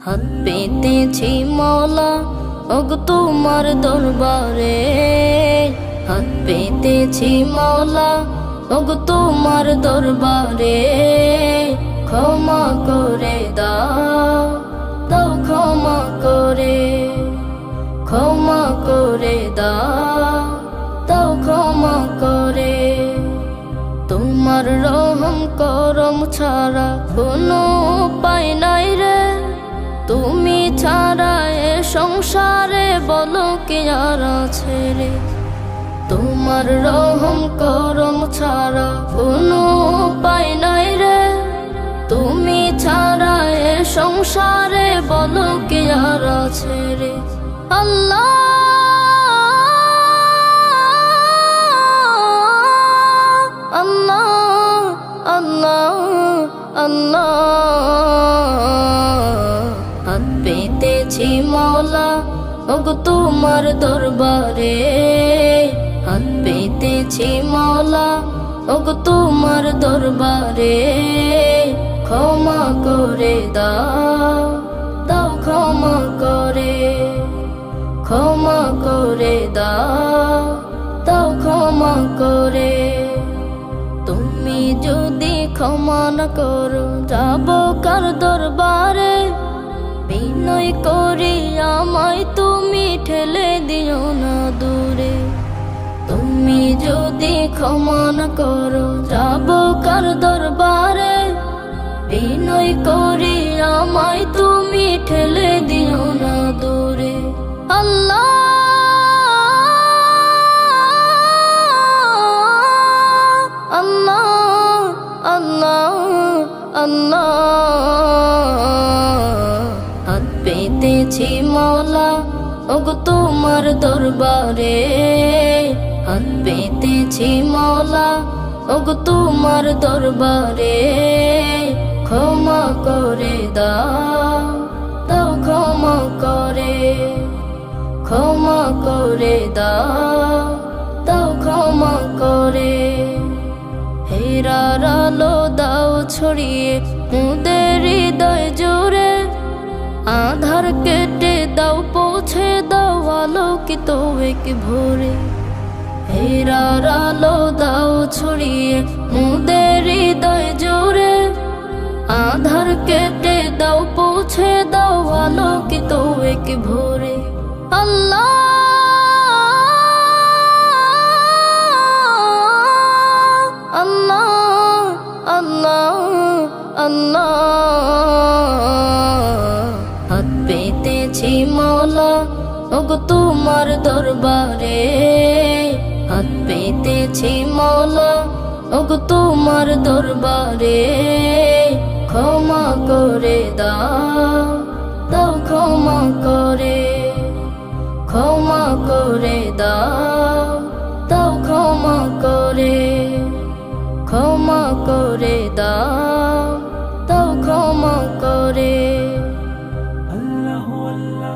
হাত পেতেছি মওলা ওগো তোমার দরবারে, হাত পেতেছি মওলা ওগো তোমার দরবারে। ক্ষমা করে দাও, দাও ক্ষমা করে, ক্ষমা করে দাও, দাও ক্ষমা করে। তোমার রহম করম ছাড়া কোনো উপায় নাই রে, তুমি ছাড়া এ সংসারে বলো কি আর আছে রে। তোমার রহম করম ছাড়া কোনো উপায় নাই রে, তুমি ছাড়া এ সংসারে বলো কি আর আছে রে। আল্লাহ আল্লাহ আল্লাহ আল্লাহ, হাত পেতেছি মওলা ওগো তোমার দরবারে, হাত পেতেছি মওলা ওগো তোমার দরবারে। ক্ষমা করে দাও, দাও ক্ষমা করে, ক্ষমা করে দাও, দাও ক্ষমা করে। তুমি যদি ক্ষমা না করো যাব কার দরবারে, বিনয় করি আমায় তুমি ঠেলে দিও না দূরে। তুমি যদি ক্ষমা না করো যাব কার দরবারে, বিনয় করি আমায় তুমি ঠেলে দিও না দূরে। আল্লাহ আল্লাহ আল্লাহ আল্লাহ, হাত পেতেছি মওলা ওগো তোমার দরবারে, হাত পেতেছি মওলা ওগো তোমার দরবারে। ক্ষমা করে দাও, দাও ক্ষমা করে, ক্ষমা করে দাও, দাও ক্ষমা করে। হেরার আলো দাও ছড়িয়ে মোদের হৃদয় জুড়ে, আধার কেটে দাও পৌঁছে দাও আলোকিত এক ভোরে। হেরার আলো দাও ছড়িয়ে মোদের হৃদয় জুড়ে, আধার কেটে দাও পৌঁছে দাও আলোকিত এক ভোরে। আল্লাহ আল্লাহ আল্লাহ আল্লাহ, হাত পেতেছি মওলা ওগো তোমার দরবারে, হাত পেতেছি মওলা ওগো তোমার দরবারে। ক্ষমা করে দাও, দাও ক্ষমা করে, ক্ষমা করে দাও, দাও ক্ষমা করে, ক্ষমা করে দাও, দাও ক্ষমা করে। আল্লাহু আল্লাহ